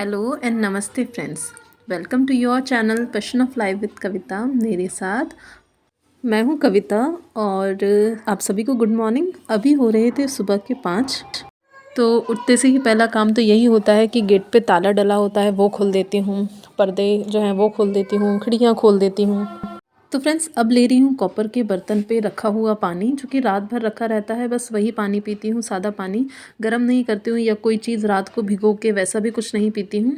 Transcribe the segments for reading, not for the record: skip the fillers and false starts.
Hello and नमस्ते friends. Welcome to your channel passion of life with Kavita. मेरे साथ मैं हूँ कविता और आप सभी को गुड मॉर्निंग। अभी हो रहे थे सुबह के 5। तो उठते से ही पहला काम तो यही होता है कि गेट पे ताला डला होता है वो खोल देती हूँ, पर्दे जो हैं वो खोल देती हूँ, खिड़कियाँ खोल देती हूँ। तो फ्रेंड्स अब ले रही हूँ कॉपर के बर्तन पे रखा हुआ पानी, जो कि रात भर रखा रहता है। बस वही पानी पीती हूँ, सादा पानी। गर्म नहीं करती हूँ या कोई चीज़ रात को भिगो के वैसा भी कुछ नहीं पीती हूँ।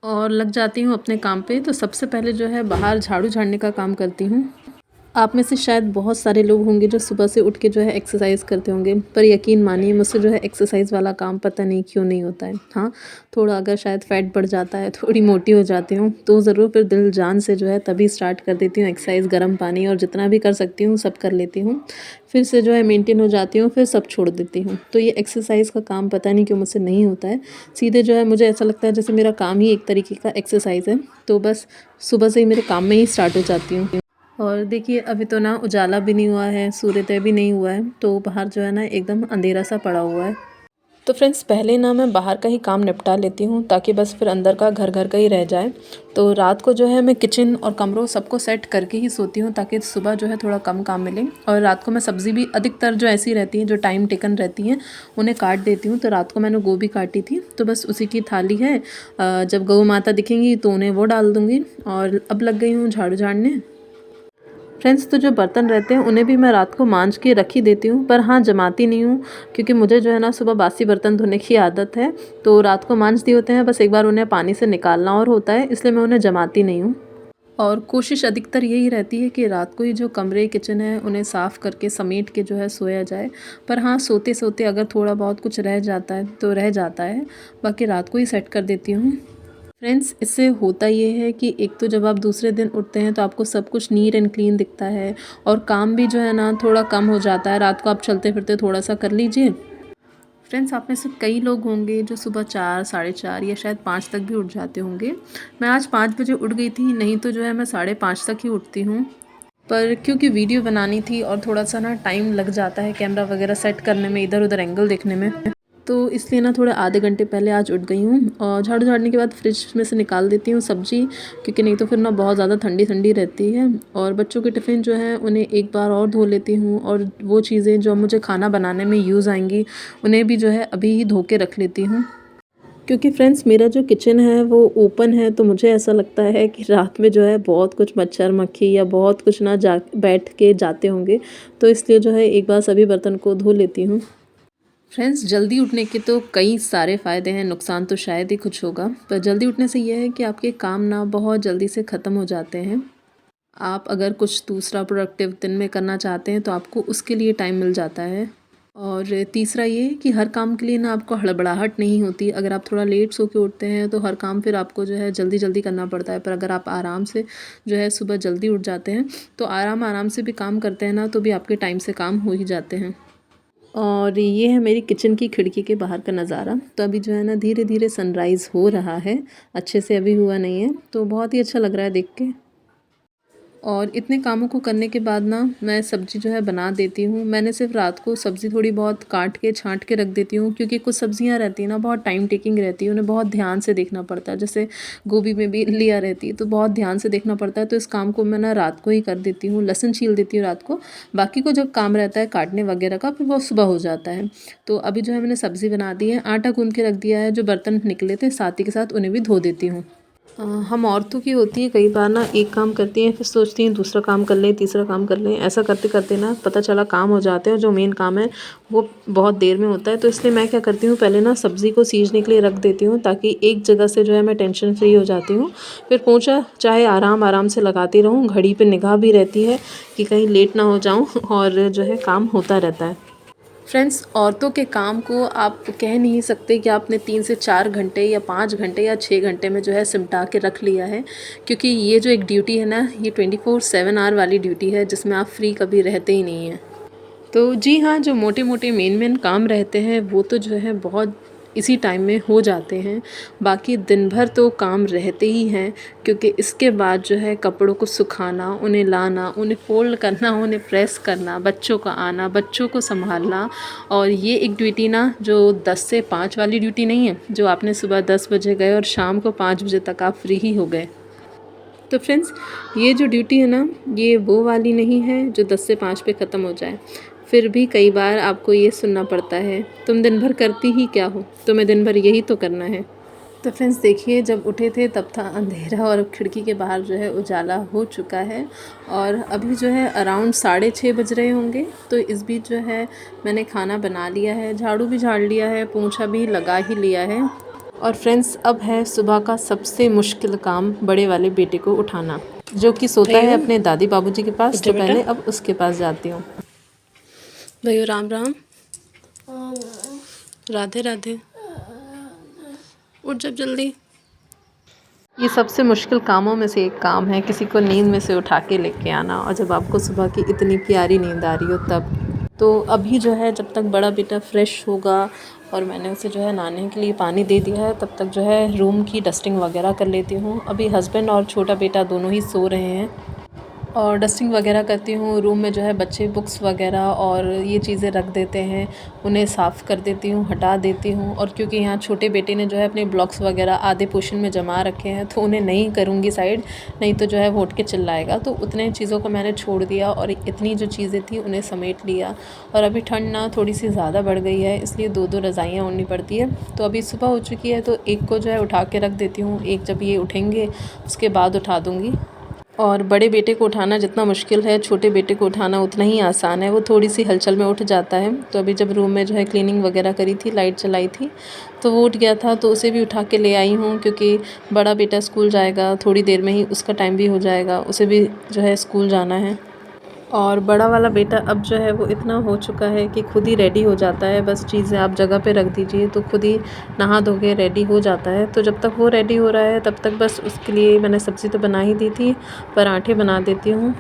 और लग जाती हूँ अपने काम पे। तो सबसे पहले जो है बाहर झाड़ू झाड़ने का काम करती हूँ। आप में से शायद बहुत सारे लोग होंगे जो सुबह से उठ के जो है एक्सरसाइज करते होंगे, पर यकीन मानिए मुझसे जो है एक्सरसाइज वाला काम पता नहीं क्यों नहीं होता है। हाँ, थोड़ा अगर शायद फैट बढ़ जाता है, थोड़ी मोटी हो जाती हूँ तो ज़रूर फिर दिल जान से जो है तभी स्टार्ट कर देती हूँ एक्सरसाइज, गर्म पानी और जितना भी कर सकती हूँ सब कर लेती हूँ। फिर से जो है मेंटेन हो जाती हूँ, फिर सब छोड़ देती हूँ। तो ये एक्सरसाइज का काम पता नहीं क्यों मुझसे नहीं होता है। सीधे जो है मुझे ऐसा लगता है जैसे मेरा काम ही एक तरीके का एक्सरसाइज है। तो बस सुबह से ही मेरे काम में ही स्टार्ट हो जाती हूँ। और देखिए अभी तो ना उजाला भी नहीं हुआ है, सूर्योदय भी नहीं हुआ है, तो बाहर जो है ना एकदम अंधेरा सा पड़ा हुआ है। तो फ्रेंड्स पहले ना मैं बाहर का ही काम निपटा लेती हूँ ताकि बस फिर अंदर का घर घर का ही रह जाए। तो रात को जो है मैं किचन और कमरों सबको सेट करके ही सोती हूँ ताकि सुबह जो है थोड़ा कम काम मिले। और रात को मैं सब्ज़ी भी अधिकतर जो ऐसी रहती हैं जो टाइम टेकन रहती हैं उन्हें काट देती हूँ। तो रात को मैंने गोभी काटी थी तो बस उसी की थाली है। जब गौ माता दिखेंगी तो उन्हें वो डाल दूँगी। और अब लग गई हूँ झाड़ू झाड़ने। फ्रेंड्स तो जो बर्तन रहते हैं उन्हें भी मैं रात को मांज के रख ही देती हूँ, पर हाँ जमाती नहीं हूँ क्योंकि मुझे जो है ना सुबह बासी बर्तन धोने की आदत है। तो रात को मांज दिए होते हैं, बस एक बार उन्हें पानी से निकालना और होता है, इसलिए मैं उन्हें जमाती नहीं हूँ। और कोशिश अधिकतर यही रहती है कि रात को ही जो कमरे किचन है उन्हें साफ़ करके समेट के जो है सोया जाए। पर हाँ सोते सोते अगर थोड़ा बहुत कुछ रह जाता है तो रह जाता है, बाकी रात को ही सेट कर देती हूँ। फ्रेंड्स इससे होता ये है कि एक तो जब आप दूसरे दिन उठते हैं तो आपको सब कुछ नीट एंड क्लीन दिखता है और काम भी जो है ना थोड़ा कम हो जाता है। रात को आप चलते फिरते थोड़ा सा कर लीजिए। फ्रेंड्स आप में से कई लोग होंगे जो सुबह 4, साढ़े 4 या शायद 5 तक भी उठ जाते होंगे। मैं आज 5 बजे उठ गई थी, नहीं तो जो है मैं 5:30 तक ही उठती हूँ। पर क्योंकि वीडियो बनानी थी और थोड़ा सा ना टाइम लग जाता है कैमरा वगैरह सेट करने में, इधर उधर एंगल देखने में, तो इसलिए ना थोड़ा आधे घंटे पहले आज उठ गई हूँ। और झाड़ू झाड़ने के बाद फ्रिज में से निकाल देती हूँ सब्ज़ी, क्योंकि नहीं तो फिर ना बहुत ज़्यादा ठंडी ठंडी रहती है। और बच्चों के टिफ़िन जो है उन्हें एक बार और धो लेती हूँ, और वो चीज़ें जो मुझे खाना बनाने में यूज़ आएंगी उन्हें भी जो है अभी ही धो के रख लेती हूँ। क्योंकि फ्रेंड्स मेरा जो किचन है वो ओपन है, तो मुझे ऐसा लगता है कि रात में जो है बहुत कुछ मच्छर मक्खी या बहुत कुछ ना जा बैठ के जाते होंगे, तो इसलिए जो है एक बार सभी बर्तन को धो लेती हूँ। फ्रेंड्स जल्दी उठने के तो कई सारे फ़ायदे हैं, नुकसान तो शायद ही कुछ होगा। पर जल्दी उठने से यह है कि आपके काम ना बहुत जल्दी से ख़त्म हो जाते हैं। आप अगर कुछ दूसरा प्रोडक्टिव दिन में करना चाहते हैं तो आपको उसके लिए टाइम मिल जाता है। और तीसरा ये कि हर काम के लिए ना आपको हड़बड़ाहट नहीं होती। अगर आप थोड़ा लेट सो के उठते हैं तो हर काम फिर आपको जो है जल्दी जल्दी करना पड़ता है, पर अगर आप आराम से जो है सुबह जल्दी उठ जाते हैं तो आराम आराम से भी काम करते हैं ना, तो भी आपके टाइम से काम हो ही जाते हैं। और ये है मेरी किचन की खिड़की के बाहर का नज़ारा। तो अभी जो है ना धीरे धीरे सनराइज़ हो रहा है, अच्छे से अभी हुआ नहीं है, तो बहुत ही अच्छा लग रहा है देख के। और इतने कामों को करने के बाद ना मैं सब्ज़ी जो है बना देती हूँ। मैंने सिर्फ रात को सब्ज़ी थोड़ी बहुत काट के छाँट के रख देती हूँ, क्योंकि कुछ सब्ज़ियाँ रहती हैं ना बहुत टाइम टेकिंग रहती है, उन्हें बहुत ध्यान से देखना पड़ता है। जैसे गोभी में भी लिया रहती है तो बहुत ध्यान से देखना पड़ता है, तो इस काम को मैं ना रात को ही कर देती हूँ। लहसुन छील देती हूँ रात को, बाकी को जब काम रहता है काटने वगैरह का फिर वो सुबह हो जाता है। तो अभी जो है मैंने सब्ज़ी बना दी है, आटा गूँध के रख दिया है, जो बर्तन निकले थे साथ ही के साथ उन्हें भी धो देती हूँ। हम औरतों की होती है कई बार ना एक काम करती हैं फिर सोचती हैं दूसरा काम कर लें, तीसरा काम कर लें। ऐसा करते करते ना पता चला काम हो जाते हैं और जो मेन काम है वो बहुत देर में होता है। तो इसलिए मैं क्या करती हूँ, पहले ना सब्ज़ी को सीजने के लिए रख देती हूँ ताकि एक जगह से जो है मैं टेंशन फ्री हो जाती हूँ। फिर पोंछा चाहे आराम आराम से लगाती रहूँ, घड़ी पर निगाह भी रहती है कि कहीं लेट ना हो जाऊँ, और जो है काम होता रहता है। फ्रेंड्स औरतों के काम को आप कह नहीं सकते कि आपने 3 से 4 घंटे या 5 घंटे या 6 घंटे में जो है सिमटा के रख लिया है, क्योंकि ये जो एक ड्यूटी है ना ये 24/7 आवर वाली ड्यूटी है, जिसमें आप फ्री कभी रहते ही नहीं हैं। तो जी हाँ, जो मोटे मोटे मेन काम रहते हैं वो तो जो है बहुत इसी टाइम में हो जाते हैं। बाकी दिन भर तो काम रहते ही हैं, क्योंकि इसके बाद जो है कपड़ों को सुखाना, उन्हें लाना, उन्हें फ़ोल्ड करना, उन्हें प्रेस करना, बच्चों का आना, बच्चों को संभालना। और ये एक ड्यूटी ना जो 10 से 5 वाली ड्यूटी नहीं है, जो आपने सुबह 10 बजे गए और शाम को 5 बजे तक आप फ्री ही हो गए। तो फ्रेंड्स, ये जो ड्यूटी है ना, ये वो वाली नहीं है जो 10 से 5 पे ख़त्म हो जाए। फिर भी कई बार आपको ये सुनना पड़ता है, तुम दिन भर करती ही क्या हो, तुम्हें दिन भर यही तो करना है। तो फ्रेंड्स देखिए, जब उठे थे तब था अंधेरा और खिड़की के बाहर जो है उजाला हो चुका है। और अभी जो है अराउंड 6:30 बज रहे होंगे। तो इस बीच जो है मैंने खाना बना लिया है, झाड़ू भी झाड़ लिया है, पोंछा भी लगा ही लिया है। और फ्रेंड्स, अब है सुबह का सबसे मुश्किल काम, बड़े वाले बेटे को उठाना, जो कि सोता है अपने दादी बाबूजी के पास। तो पहले अब उसके पास जाती हूँ। भैया राम राम, राधे राधे, उठ जब जल्दी। ये सबसे मुश्किल कामों में से एक काम है, किसी को नींद में से उठा के लेके आना, और जब आपको सुबह की इतनी प्यारी नींद आ रही हो तब। तो अभी जो है जब तक बड़ा बेटा फ्रेश होगा और मैंने उसे जो है नहाने के लिए पानी दे दिया है, तब तक जो है रूम की डस्टिंग वगैरह कर लेती हूँ। अभी हस्बैंड और छोटा बेटा दोनों ही सो रहे हैं और डस्टिंग वगैरह करती हूँ। रूम में जो है बच्चे बुक्स वगैरह और ये चीज़ें रख देते हैं, उन्हें साफ़ कर देती हूँ, हटा देती हूँ। और क्योंकि यहाँ छोटे बेटे ने जो है अपने ब्लॉक्स वगैरह आधे पोर्शन में जमा रखे हैं, तो उन्हें नहीं करूँगी साइड, नहीं तो जो है वो उठ के चिल्लाएगा। तो उतने चीज़ों को मैंने छोड़ दिया और इतनी जो चीज़ें थी उन्हें समेट लिया। और अभी ठंड ना थोड़ी सी ज़्यादा बढ़ गई है, इसलिए 2-2 रज़ाइयाँ ओढ़नी पड़ती है। तो अभी सुबह हो चुकी है, तो एक को जो है उठा के रख देती हूँ, एक जब ये उठेंगे उसके बाद उठा दूँगी। और बड़े बेटे को उठाना जितना मुश्किल है, छोटे बेटे को उठाना उतना ही आसान है। वो थोड़ी सी हलचल में उठ जाता है। तो अभी जब रूम में जो है क्लीनिंग वगैरह करी थी, लाइट जलाई थी, तो वो उठ गया था, तो उसे भी उठा के ले आई हूँ, क्योंकि बड़ा बेटा स्कूल जाएगा, थोड़ी देर में ही उसका टाइम भी हो जाएगा, उसे भी जो है स्कूल जाना है। और बड़ा वाला बेटा अब जो है वो इतना हो चुका है कि खुद ही रेडी हो जाता है। बस चीज़ें आप जगह पे रख दीजिए तो खुद ही नहा धो के रेडी हो जाता है। तो जब तक वो रेडी हो रहा है तब तक बस उसके लिए मैंने सब्ज़ी तो बना ही दी थी, पराठे बना देती हूँ।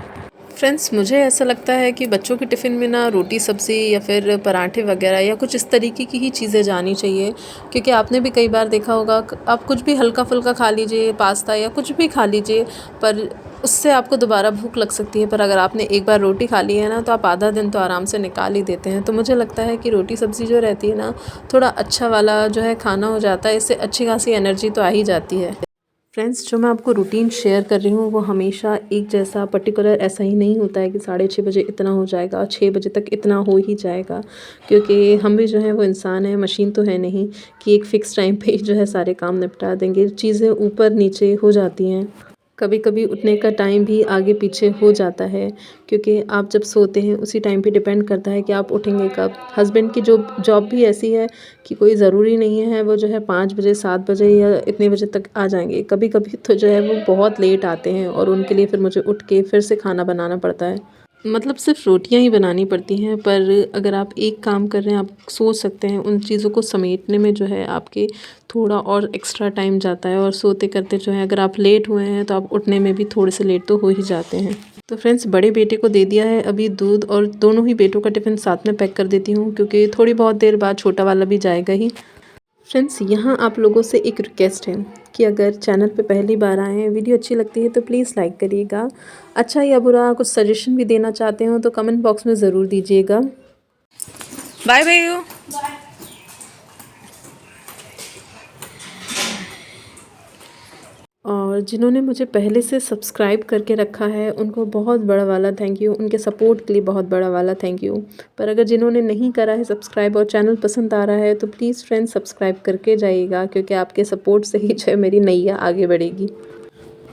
फ्रेंड्स, मुझे ऐसा लगता है कि बच्चों के टिफ़िन में ना रोटी सब्ज़ी या फिर पराठे वगैरह या कुछ इस तरीके की ही चीज़ें जानी चाहिए। क्योंकि आपने भी कई बार देखा होगा, आप कुछ भी हल्का फुल्का खा लीजिए, पास्ता या कुछ भी खा लीजिए, पर उससे आपको दोबारा भूख लग सकती है। पर अगर आपने एक बार रोटी खा ली है ना, तो आप आधा दिन तो आराम से निकाल ही देते हैं। तो मुझे लगता है कि रोटी सब्ज़ी जो रहती है ना, थोड़ा अच्छा वाला जो है खाना हो जाता है, इससे अच्छी खासी एनर्जी तो आ ही जाती है। फ्रेंड्स, जो मैं आपको रूटीन शेयर कर रही हूँ वो हमेशा एक जैसा पर्टिकुलर ऐसा ही नहीं होता है कि 6:30 बजे इतना हो जाएगा और 6 बजे तक इतना हो ही जाएगा। क्योंकि हम भी जो है वो इंसान है, मशीन तो है नहीं कि एक फ़िक्स टाइम पे ही जो है सारे काम निपटा देंगे। चीज़ें ऊपर नीचे हो जाती हैं। कभी कभी उठने का टाइम भी आगे पीछे हो जाता है, क्योंकि आप जब सोते हैं उसी टाइम पे डिपेंड करता है कि आप उठेंगे कब। हस्बैंड की जॉब भी ऐसी है कि कोई ज़रूरी नहीं है वो जो है 5 बजे 7 बजे या इतने बजे तक आ जाएंगे। कभी कभी तो जो है वो बहुत लेट आते हैं और उनके लिए फिर मुझे उठ के फिर से खाना बनाना पड़ता है। मतलब सिर्फ रोटियां ही बनानी पड़ती हैं, पर अगर आप एक काम कर रहे हैं, आप सोच सकते हैं उन चीज़ों को समेटने में जो है आपके थोड़ा और एक्स्ट्रा टाइम जाता है। और सोते करते जो है अगर आप लेट हुए हैं तो आप उठने में भी थोड़े से लेट तो हो ही जाते हैं। तो फ्रेंड्स, बड़े बेटे को दे दिया है अभी दूध, और दोनों ही बेटों का टिफ़िन साथ में पैक कर देती हूँ, क्योंकि थोड़ी बहुत देर बाद छोटा वाला भी जाएगा ही। फ्रेंड्स, यहाँ आप लोगों से एक रिक्वेस्ट है कि अगर चैनल पे पहली बार आए हैं, वीडियो अच्छी लगती है तो प्लीज़ लाइक करिएगा। अच्छा या बुरा कुछ सजेशन भी देना चाहते हो तो कमेंट बॉक्स में ज़रूर दीजिएगा। Bye bye. और जिन्होंने मुझे पहले से सब्सक्राइब करके रखा है उनको बहुत बड़ा वाला थैंक यू, उनके सपोर्ट के लिए बहुत बड़ा वाला थैंक यू। पर अगर जिन्होंने नहीं करा है सब्सक्राइब और चैनल पसंद आ रहा है तो प्लीज़ फ्रेंड्स सब्सक्राइब करके जाइएगा, क्योंकि आपके सपोर्ट से ही जो है मेरी नैया आगे बढ़ेगी।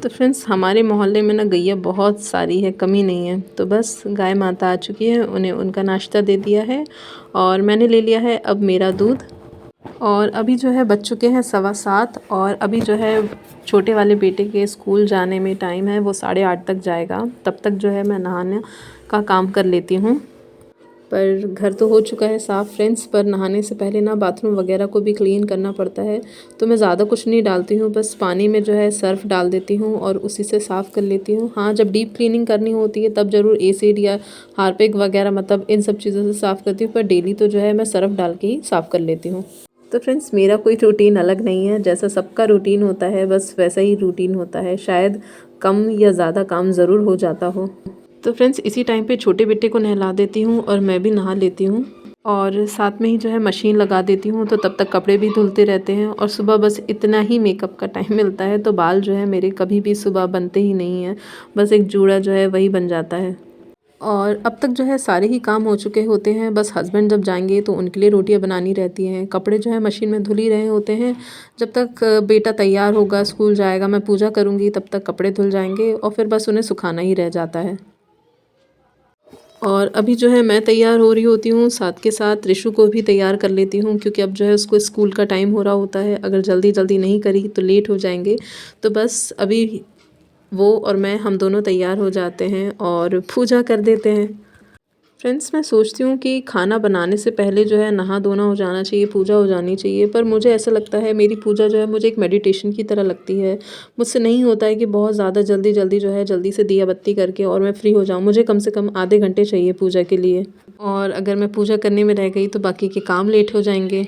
तो फ्रेंड्स, हमारे मोहल्ले में ना गैया बहुत सारी है, कमी नहीं है। तो बस गाय माता आ चुकी है, उन्हें उनका नाश्ता दे दिया है और मैंने ले लिया है अब मेरा दूध। और अभी जो है बज चुके हैं 7:15 और अभी जो है छोटे वाले बेटे के स्कूल जाने में टाइम है, वो 8:30 तक जाएगा। तब तक जो है मैं नहाने का काम कर लेती हूँ। पर घर तो हो चुका है साफ़ फ्रेंड्स, पर नहाने से पहले ना बाथरूम वगैरह को भी क्लीन करना पड़ता है। तो मैं ज़्यादा कुछ नहीं डालती हूँ, बस पानी में जो है सर्फ़ डाल देती हूँ और उसी से साफ़ कर लेती हूँ। हाँ, जब डीप क्लीनिंग करनी होती है तब ज़रूर एसिड या हार्पिक वगैरह मतलब इन सब चीज़ों से साफ़ करती हूँ, पर डेली तो जो है मैं सर्फ़ डाल के ही साफ़ कर लेती हूँ। तो फ्रेंड्स मेरा कोई रूटीन अलग नहीं है, जैसा सबका रूटीन होता है बस वैसा ही रूटीन होता है। शायद कम या ज़्यादा काम ज़रूर हो जाता हो। तो फ्रेंड्स इसी टाइम पे छोटे बेटे को नहला देती हूँ और मैं भी नहा लेती हूँ और साथ में ही जो है मशीन लगा देती हूँ, तो तब तक कपड़े भी धुलते रहते हैं। और सुबह बस इतना ही मेकअप का टाइम मिलता है, तो बाल जो है मेरे कभी भी सुबह बनते ही नहीं हैं, बस एक जूड़ा जो है वही बन जाता है। और अब तक जो है सारे ही काम हो चुके होते हैं, बस हस्बैंड जब जाएंगे तो उनके लिए रोटियां बनानी रहती हैं। कपड़े जो है मशीन में धुल ही रहे होते हैं। जब तक बेटा तैयार होगा, स्कूल जाएगा, मैं पूजा करूँगी, तब तक कपड़े धुल जाएंगे और फिर बस उन्हें सुखाना ही रह जाता है। और अभी जो है मैं तैयार हो रही होती हूँ, साथ के साथ रिशु को भी तैयार कर लेती हूँ, क्योंकि अब जो है उसको स्कूल का टाइम हो रहा होता है। अगर जल्दी जल्दी नहीं करी तो लेट हो जाएंगे। तो बस अभी वो और मैं हम दोनों तैयार हो जाते हैं और पूजा कर देते हैं। फ्रेंड्स मैं सोचती हूँ कि खाना बनाने से पहले जो है नहा धोना हो जाना चाहिए, पूजा हो जानी चाहिए, पर मुझे ऐसा लगता है मेरी पूजा जो है मुझे एक मेडिटेशन की तरह लगती है। मुझसे नहीं होता है कि बहुत ज़्यादा जल्दी जल्दी जो है जल्दी से दिया बत्ती करके और मैं फ्री हो जाऊँ। मुझे कम से कम आधे घंटे चाहिए पूजा के लिए, और अगर मैं पूजा करने में रह गई तो बाकी के काम लेट हो जाएंगे।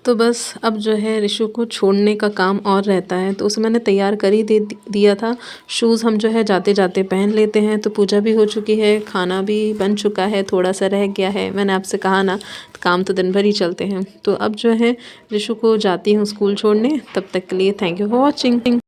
तो बस अब जो है रिशु को छोड़ने का काम और रहता है, तो उसे मैंने तैयार कर ही दिया था। शूज़ हम जो है जाते जाते पहन लेते हैं। तो पूजा भी हो चुकी है, खाना भी बन चुका है, थोड़ा सा रह गया है। मैंने आपसे कहा ना, काम तो दिन भर ही चलते हैं। तो अब जो है रिशु को जाती हूँ स्कूल छोड़ने। तब तक के लिए थैंक यू फॉर वॉचिंग।